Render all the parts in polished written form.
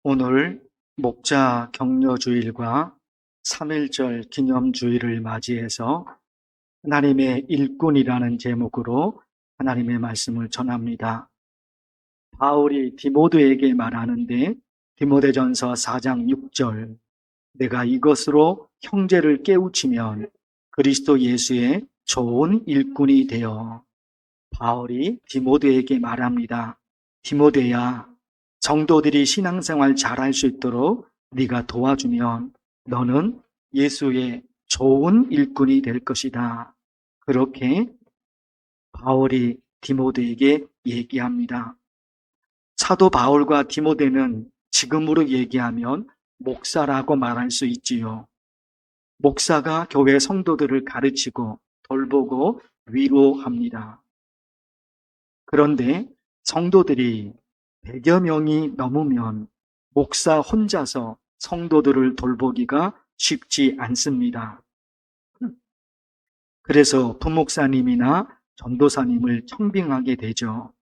오늘 목자 격려주일과 3.1절 기념주일을 맞이해서 하나님의 일꾼이라는 제목으로 하나님의 말씀을 전합니다. 바울이 디모데에게 말하는데 디모데전서 4장 6절 내가 이것으로 형제를 깨우치면 그리스도 예수의 좋은 일꾼이 되어 바울이 디모데에게 말합니다. 디모데야, 성도들이 신앙생활 잘할 수 있도록 네가 도와주면 너는 예수의 좋은 일꾼이 될 것이다. 그렇게 바울이 디모데에게 얘기합니다. 사도 바울과 디모데는 지금으로 얘기하면 목사라고 말할 수 있지요. 목사가 교회 성도들을 가르치고 돌보고 위로합니다. 그런데 성도들이 100여 명이 넘으면 목사 혼자서 성도들을 돌보기가 쉽지 않습니다. 그래서 부목사님이나 전도사님을 청빙하게 되죠.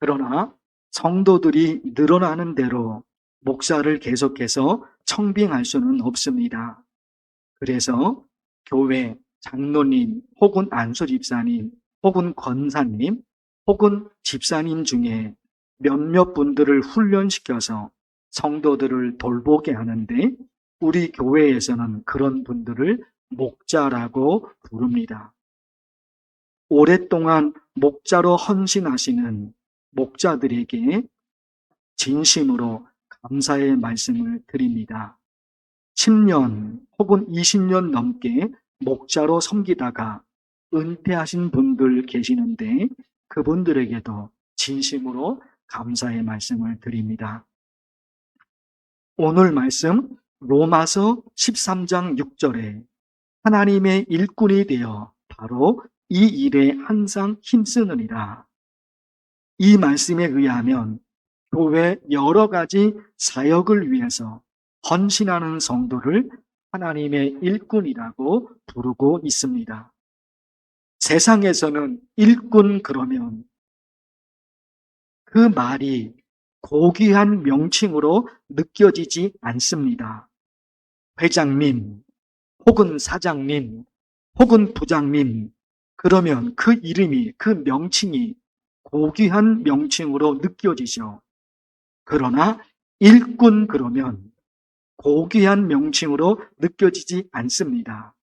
그러나 성도들이 늘어나는 대로 목사를 계속해서 청빙할 수는 없습니다. 그래서 교회 장로님 혹은 안수집사님 혹은 권사님 혹은 집사님 중에 몇몇 분들을 훈련시켜서 성도들을 돌보게 하는데 우리 교회에서는 그런 분들을 목자라고 부릅니다. 오랫동안 목자로 헌신하시는 목자들에게 진심으로 감사의 말씀을 드립니다. 10년 혹은 20년 넘게 목자로 섬기다가 은퇴하신 분들 계시는데 그분들에게도 진심으로 감사의 말씀을 드립니다. 오늘 말씀 로마서 13장 6절에 하나님의 일꾼이 되어 바로 이 일에 항상 힘쓰느니라. 이 말씀에 의하면 교회 여러 가지 사역을 위해서 헌신하는 성도를 하나님의 일꾼이라고 부르고 있습니다. 세상에서는 일꾼 그러면 그 말이 고귀한 명칭으로 느껴지지 않습니다. 회장님, 혹은 사장님, 혹은 부장님, 그러면 그 이름이, 그 명칭이 고귀한 명칭으로 느껴지죠. 그러나 일꾼 그러면 고귀한 명칭으로 느껴지지 않습니다.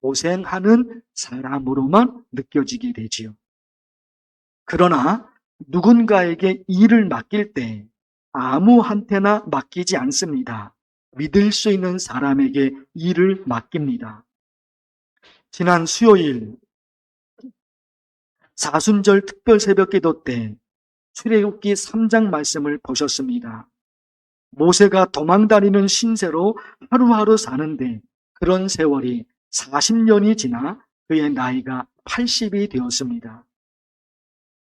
고생하는 사람으로만 느껴지게 되지요. 그러나 누군가에게 일을 맡길 때 아무한테나 맡기지 않습니다. 믿을 수 있는 사람에게 일을 맡깁니다. 지난 수요일 사순절 특별 새벽기도 때 출애굽기 3장 말씀을 보셨습니다. 모세가 도망다니는 신세로 하루하루 사는데 그런 세월이 40년이 지나 그의 나이가 80이 되었습니다.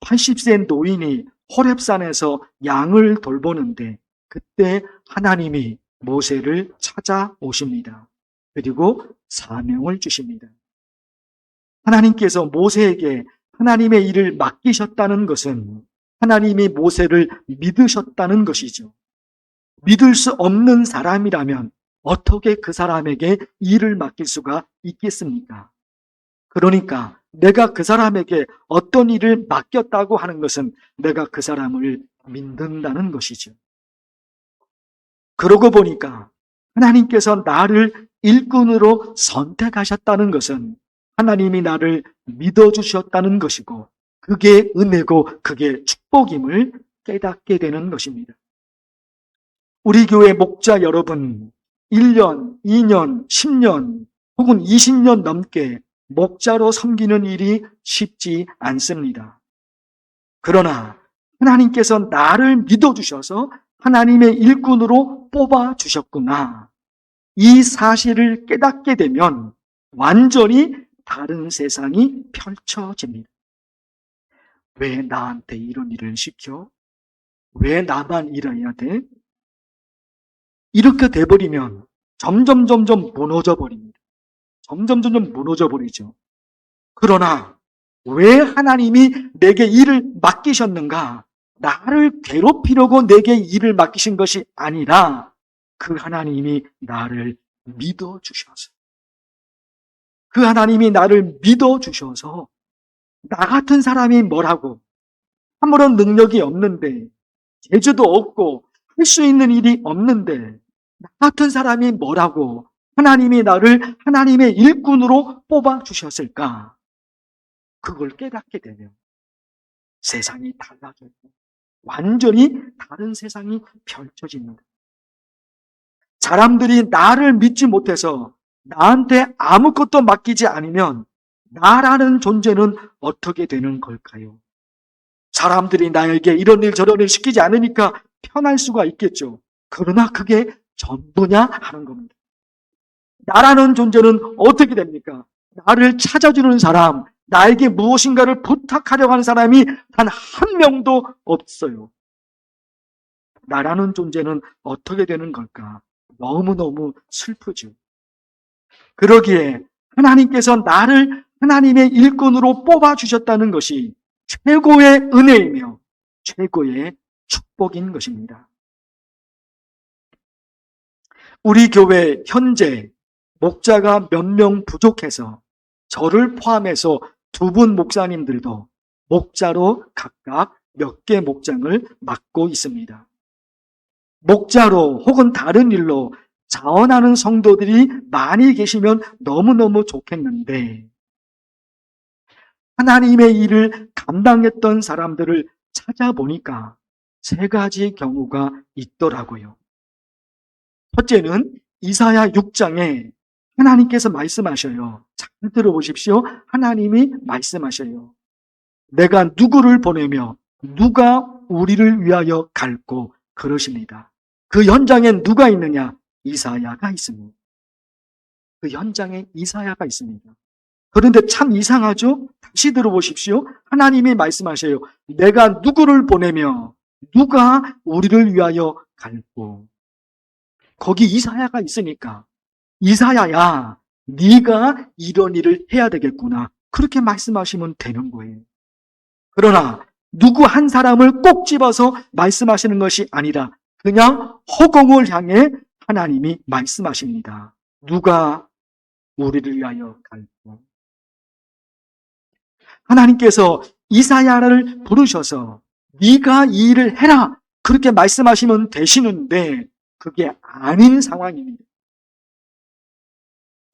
80세 노인이 호렙산에서 양을 돌보는데 그때 하나님이 모세를 찾아오십니다. 그리고 사명을 주십니다. 하나님께서 모세에게 하나님의 일을 맡기셨다는 것은 하나님이 모세를 믿으셨다는 것이죠. 믿을 수 없는 사람이라면 어떻게 그 사람에게 일을 맡길 수가 있겠습니까? 그러니까 내가 그 사람에게 어떤 일을 맡겼다고 하는 것은 내가 그 사람을 믿는다는 것이죠. 그러고 보니까 하나님께서 나를 일꾼으로 선택하셨다는 것은 하나님이 나를 믿어주셨다는 것이고 그게 은혜고 그게 축복임을 깨닫게 되는 것입니다. 우리 교회 목자 여러분 1년, 2년, 10년 혹은 20년 넘게 목자로 섬기는 일이 쉽지 않습니다. 그러나 하나님께서 나를 믿어주셔서 하나님의 일꾼으로 뽑아주셨구나. 이 사실을 깨닫게 되면 완전히 다른 세상이 펼쳐집니다. 왜 나한테 이런 일을 시켜? 왜 나만 일해야 돼? 이렇게 돼버리면 점점 무너져 버립니다. 점점 무너져 버리죠. 그러나 왜 하나님이 내게 일을 맡기셨는가? 나를 괴롭히려고 내게 일을 맡기신 것이 아니라 그 하나님이 나를 믿어주셔서, 그 하나님이 나를 믿어주셔서 나 같은 사람이 뭐라고, 아무런 능력이 없는데, 재주도 없고 할 수 있는 일이 없는데 나 같은 사람이 뭐라고 하나님이 나를 하나님의 일꾼으로 뽑아주셨을까? 그걸 깨닫게 되면 세상이 달라져요. 완전히 다른 세상이 펼쳐집니다. 사람들이 나를 믿지 못해서 나한테 아무것도 맡기지 않으면 나라는 존재는 어떻게 되는 걸까요? 사람들이 나에게 이런 일 저런 일 시키지 않으니까 편할 수가 있겠죠. 그러나 그게 전부냐 하는 겁니다. 나라는 존재는 어떻게 됩니까? 나를 찾아주는 사람, 나에게 무엇인가를 부탁하려고 하는 사람이 단 한 명도 없어요. 나라는 존재는 어떻게 되는 걸까? 너무너무 슬프죠. 그러기에 하나님께서 나를 하나님의 일꾼으로 뽑아주셨다는 것이 최고의 은혜이며 최고의 축복인 것입니다. 우리 교회 현재 목자가 몇 명 부족해서 저를 포함해서 2분 목사님들도 목자로 각각 몇 개 목장을 맡고 있습니다. 목자로 혹은 다른 일로 자원하는 성도들이 많이 계시면 너무너무 좋겠는데 하나님의 일을 감당했던 사람들을 찾아보니까 3가지 경우가 있더라고요. 첫째는 이사야 6장에 하나님께서 말씀하셔요. 잘 들어보십시오. 하나님이 말씀하셔요. 내가 누구를 보내며 누가 우리를 위하여 갈고 그러십니다. 그 현장에 누가 있느냐? 이사야가 있습니다. 그 현장에 이사야가 있습니다. 그런데 참 이상하죠? 다시 들어보십시오. 하나님이 말씀하셔요. 내가 누구를 보내며 누가 우리를 위하여 갈고. 거기 이사야가 있으니까 이사야야 네가 이런 일을 해야 되겠구나. 그렇게 말씀하시면 되는 거예요. 그러나 누구 한 사람을 꼭 집어서 말씀하시는 것이 아니라 그냥 허공을 향해 하나님이 말씀하십니다. 누가 우리를 위하여 갈고. 하나님께서 이사야를 부르셔서 네가 이 일을 해라 그렇게 말씀하시면 되시는데 그게 아닌 상황입니다.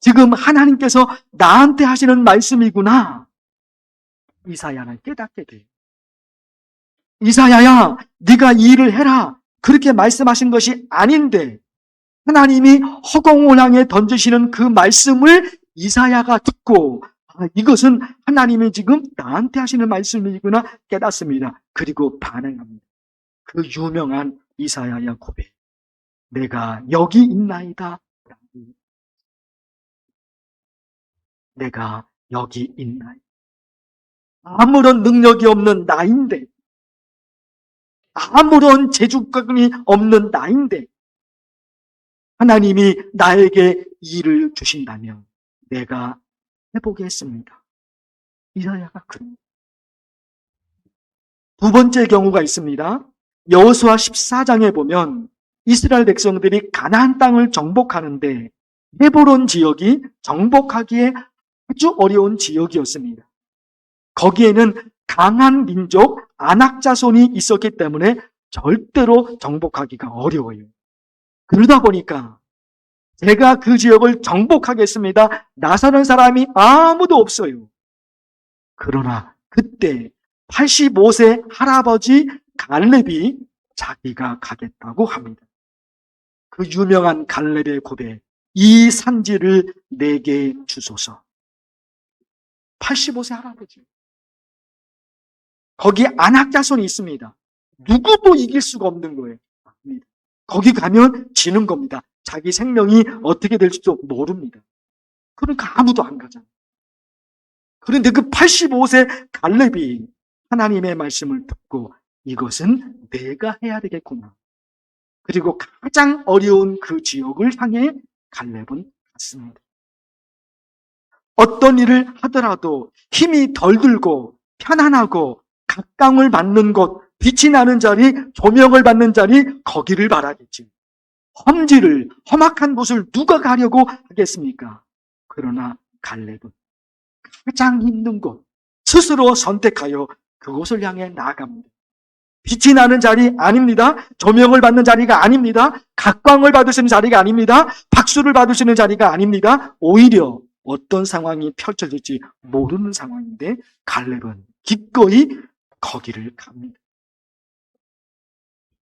지금 하나님께서 나한테 하시는 말씀이구나. 이사야는 깨닫게 돼요. 이사야야 네가 이 일을 해라 그렇게 말씀하신 것이 아닌데 하나님이 허공을 향해 던지시는 그 말씀을 이사야가 듣고 이것은 하나님이 지금 나한테 하시는 말씀이구나 깨닫습니다. 그리고 반응합니다. 그 유명한 이사야의 고백. 내가 여기 있나이다. 내가 여기 있나이다. 아무런 능력이 없는 나인데 아무런 재주감이 없는 나인데 하나님이 나에게 일을 주신다면 내가 해보겠습니다. 이사야가 그럽니다. 2번째 경우가 있습니다. 여호수아 14장에 보면 이스라엘 백성들이 가나안 땅을 정복하는데 헤브론 지역이 정복하기에 아주 어려운 지역이었습니다. 거기에는 강한 민족 아낙 자손이 있었기 때문에 절대로 정복하기가 어려워요. 그러다 보니까 제가 그 지역을 정복하겠습니다. 나서는 사람이 아무도 없어요. 그러나 그때 85세 할아버지 갈렙이 자기가 가겠다고 합니다. 그 유명한 갈렙의 고백. 이 산지를 내게 주소서. 85세 할아버지. 거기 아낙 자손이 있습니다. 누구도 이길 수가 없는 거예요. 거기 가면 지는 겁니다. 자기 생명이 어떻게 될지도 모릅니다. 그러니까 아무도 안 가잖아요. 그런데 그 85세 갈렙이 하나님의 말씀을 듣고 이것은 내가 해야 되겠구나. 그리고 가장 어려운 그 지역을 향해 갈렙은 갔습니다. 어떤 일을 하더라도 힘이 덜 들고 편안하고 각광을 받는 곳 빛이 나는 자리, 조명을 받는 자리, 거기를 바라겠지. 험지를, 험악한 곳을 누가 가려고 하겠습니까? 그러나 갈렙은 가장 힘든 곳, 스스로 선택하여 그곳을 향해 나아갑니다. 빛이 나는 자리 아닙니다. 조명을 받는 자리가 아닙니다. 각광을 받으시는 자리가 아닙니다. 박수를 받으시는 자리가 아닙니다. 오히려 어떤 상황이 펼쳐질지 모르는 상황인데 갈렙은 기꺼이 거기를 갑니다.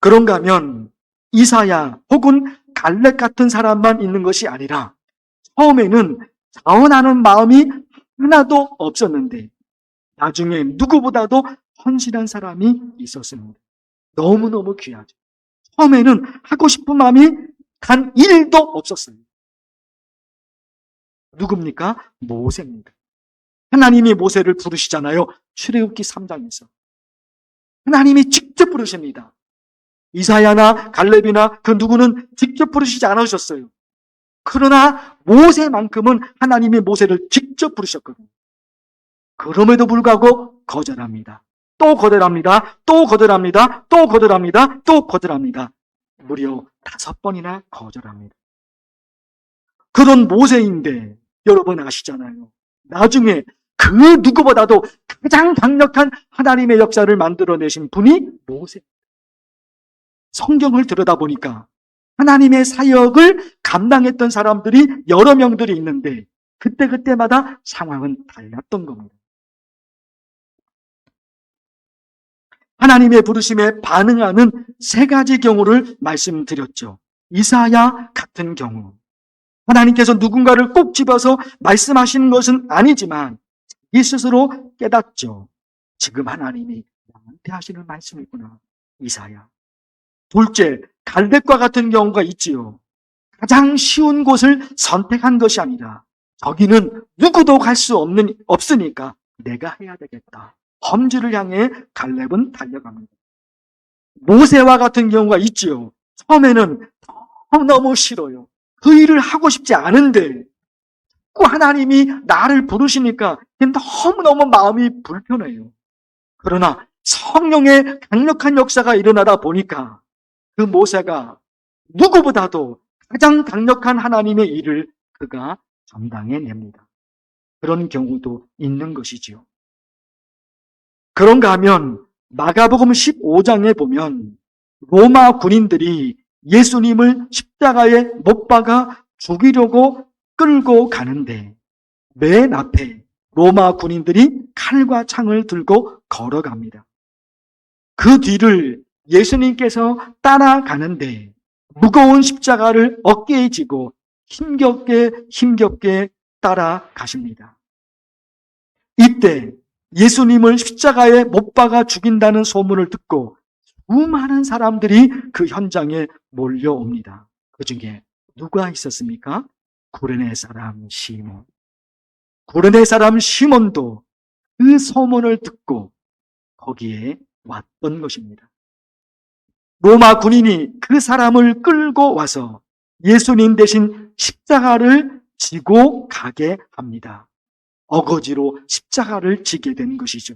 그런가 하면 이사야 혹은 갈렙 같은 사람만 있는 것이 아니라 처음에는 자원하는 마음이 하나도 없었는데 나중에 누구보다도 헌신한 사람이 있었습니다. 너무너무 귀하죠. 처음에는 하고 싶은 마음이 단 1도 없었어요. 누굽니까? 모세입니다. 하나님이 모세를 부르시잖아요. 출애굽기 3장에서. 하나님이 직접 부르십니다. 이사야나 갈렙이나 그 누구는 직접 부르시지 않으셨어요. 그러나 모세만큼은 하나님이 모세를 직접 부르셨거든요. 그럼에도 불구하고 거절합니다. 또 거절합니다. 또 거절합니다. 또 거절합니다. 또 거절합니다. 무려 5번이나 거절합니다. 그런 모세인데 여러분 아시잖아요. 나중에 그 누구보다도 가장 강력한 하나님의 역사를 만들어내신 분이 모세. 성경을 들여다보니까 하나님의 사역을 감당했던 사람들이 여러 명들이 있는데 그때마다 상황은 달랐던 겁니다. 하나님의 부르심에 반응하는 3가지 경우를 말씀드렸죠. 이사야 같은 경우. 하나님께서 누군가를 꼭 집어서 말씀하시는 것은 아니지만 이 스스로 깨닫죠. 지금 하나님이 나한테 하시는 말씀이구나. 이사야. 둘째, 갈렙과 같은 경우가 있지요. 가장 쉬운 곳을 선택한 것이 아니라 저기는 누구도 갈 수 없으니까 내가 해야 되겠다. 험지를 향해 갈렙은 달려갑니다. 모세와 같은 경우가 있지요. 처음에는 너무 싫어요. 그 일을 하고 싶지 않은데 꼭 하나님이 나를 부르시니까 너무너무 마음이 불편해요. 그러나 성령의 강력한 역사가 일어나다 보니까 그 모세가 누구보다도 가장 강력한 하나님의 일을 그가 감당해냅니다. 그런 경우도 있는 것이지요. 그런가 하면 마가복음 15장에 보면 로마 군인들이 예수님을 십자가에 못 박아 죽이려고 끌고 가는데 맨 앞에 로마 군인들이 칼과 창을 들고 걸어갑니다. 그 뒤를 예수님께서 따라가는데 무거운 십자가를 어깨에 지고 힘겹게 따라가십니다. 이때 예수님을 십자가에 못 박아 죽인다는 소문을 듣고 수많은 사람들이 그 현장에 몰려옵니다. 그 중에 누가 있었습니까? 구레네 사람 시몬. 구레네 사람 시몬도 그 소문을 듣고 거기에 왔던 것입니다. 로마 군인이 그 사람을 끌고 와서 예수님 대신 십자가를 지고 가게 합니다. 어거지로 십자가를 지게 된 것이죠.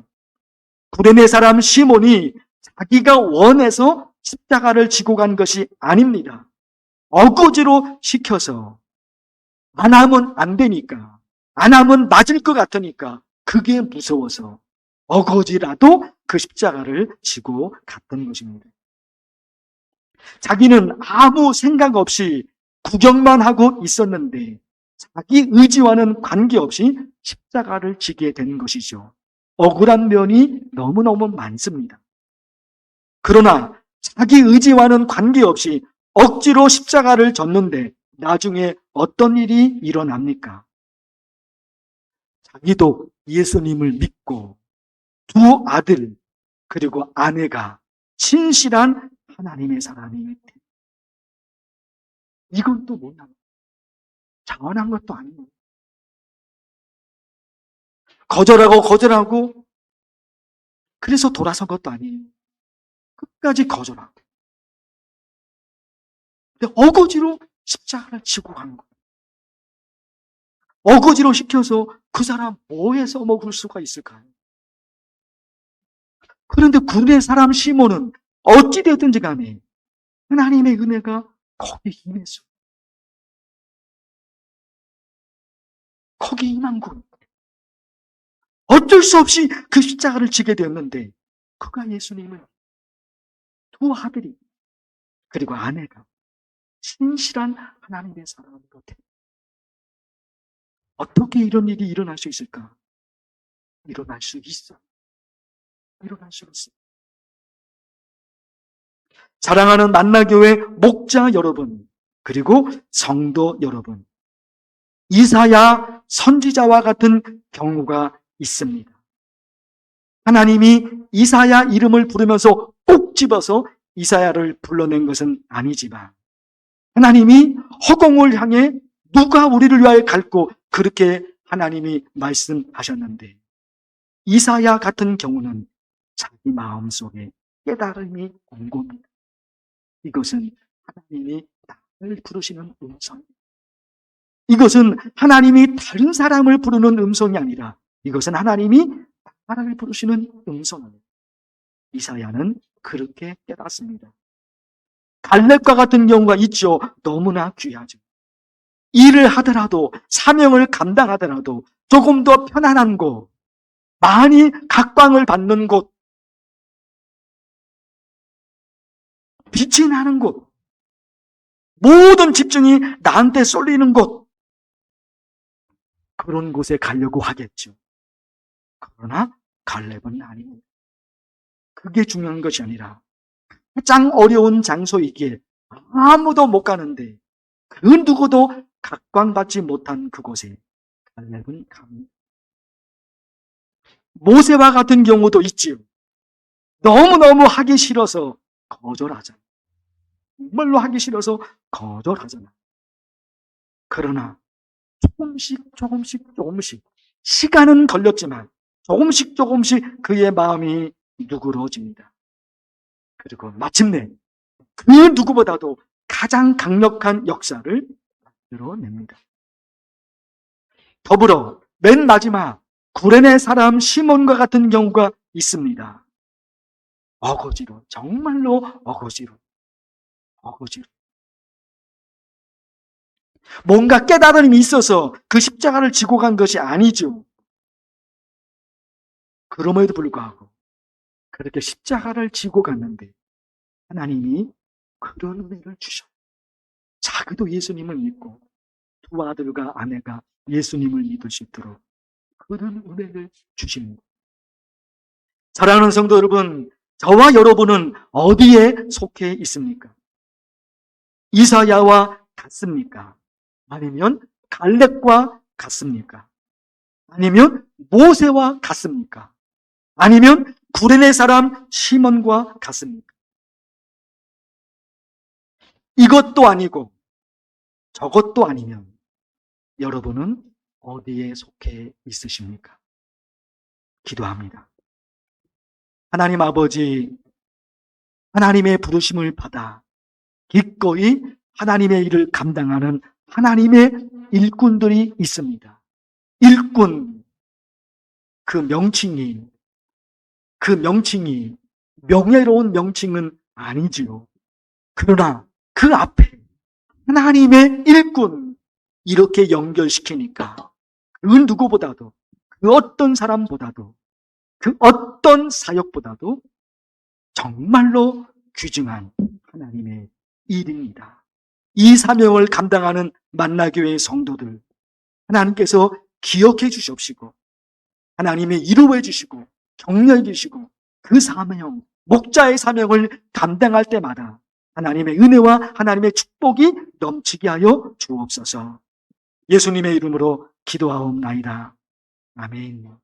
구레네 사람 시몬이 자기가 원해서 십자가를 지고 간 것이 아닙니다. 어거지로 시켜서 안 하면 안 되니까, 안 하면 맞을 것 같으니까 그게 무서워서 어거지라도 그 십자가를 지고 갔던 것입니다. 자기는 아무 생각 없이 구경만 하고 있었는데 자기 의지와는 관계없이 십자가를 지게 된 것이죠. 억울한 면이 너무너무 많습니다. 그러나 자기 의지와는 관계없이 억지로 십자가를 졌는데 나중에 어떤 일이 일어납니까? 자기도 예수님을 믿고 두 아들 그리고 아내가 진실한 하나님의 사람이 이건 또 뭐냐? 자원한 것도 아니고 거절하고 그래서 돌아선 것도 아니에요. 끝까지 거절하고 근데 어거지로 십자가를 지고 간 거예요. 어거지로 시켜서 그 사람 뭐에 써먹을 수가 있을까요? 그런데 구레네 사람 시몬은 어찌되든지 간에 하나님의 은혜가 거기에 임했어. 거기에 임한 군. 어쩔 수 없이 그 십자가를 지게 되었는데 그가 예수님을 두 아들이 그리고 아내가 신실한 하나님의 사람으로 돼. 어떻게 이런 일이 일어날 수 있을까? 일어날 수 있어. 일어날 수 있어. 사랑하는 만나교회 목자 여러분, 그리고 성도 여러분, 이사야 선지자와 같은 경우가 있습니다. 하나님이 이사야 이름을 부르면서 꼭 집어서 이사야를 불러낸 것은 아니지만 하나님이 허공을 향해 누가 우리를 위하여 갈고 그렇게 하나님이 말씀하셨는데 이사야 같은 경우는 자기 마음속에 깨달음이 온 겁니다. 이것은 하나님이 나를 부르시는 음성입니다. 이것은 하나님이 다른 사람을 부르는 음성이 아니라 이것은 하나님이 나를 부르시는 음성입니다. 이사야는 그렇게 깨닫습니다. 갈렙과 같은 경우가 있죠. 너무나 귀하죠. 일을 하더라도 사명을 감당하더라도 조금 더 편안한 곳, 많이 각광을 받는 곳, 빛이 나는 곳, 모든 집중이 나한테 쏠리는 곳, 그런 곳에 가려고 하겠죠. 그러나 갈렙은 아닙니다. 그게 중요한 것이 아니라 가장 어려운 장소이기에 아무도 못 가는데 그 누구도 각광받지 못한 그곳에 갈렙은 갑니다. 모세와 같은 경우도 있지요. 너무너무 하기 싫어서 거절하잖아. 정말로 하기 싫어서 거절하잖아. 그러나 조금씩 시간은 걸렸지만 조금씩 그의 마음이 누그러집니다. 그리고 마침내 그 누구보다도 가장 강력한 역사를 만들어냅니다. 더불어 맨 마지막 구레네 사람 시몬과 같은 경우가 있습니다. 어거지로, 정말로 어거지로. 뭔가 깨달음이 있어서 그 십자가를 지고 간 것이 아니죠. 그럼에도 불구하고 그렇게 십자가를 지고 갔는데 하나님이 그런 은혜를 주셔. 자기도 예수님을 믿고 두 아들과 아내가 예수님을 믿을 수 있도록 그런 은혜를 주십니다. 사랑하는 성도 여러분, 저와 여러분은 어디에 속해 있습니까? 이사야와 같습니까? 아니면 갈렙과 같습니까? 아니면 모세와 같습니까? 아니면 구레네 사람 시몬과 같습니까? 이것도 아니고 저것도 아니면 여러분은 어디에 속해 있으십니까? 기도합니다. 하나님 아버지, 하나님의 부르심을 받아 기꺼이 하나님의 일을 감당하는 하나님의 일꾼들이 있습니다. 일꾼, 그 명칭이 명예로운 명칭은 아니지요. 그러나 그 앞에 하나님의 일꾼 이렇게 연결시키니까 그 누구보다도, 그 어떤 사람보다도, 그 어떤 사역보다도 정말로 귀중한 하나님의 일입니다. 이 사명을 감당하는 만나교회의 성도들, 하나님께서 기억해 주시옵시고 하나님의 이루어 주시고 격려해 주시고 그 사명, 목자의 사명을 감당할 때마다 하나님의 은혜와 하나님의 축복이 넘치게 하여 주옵소서. 예수님의 이름으로 기도하옵나이다. 아멘.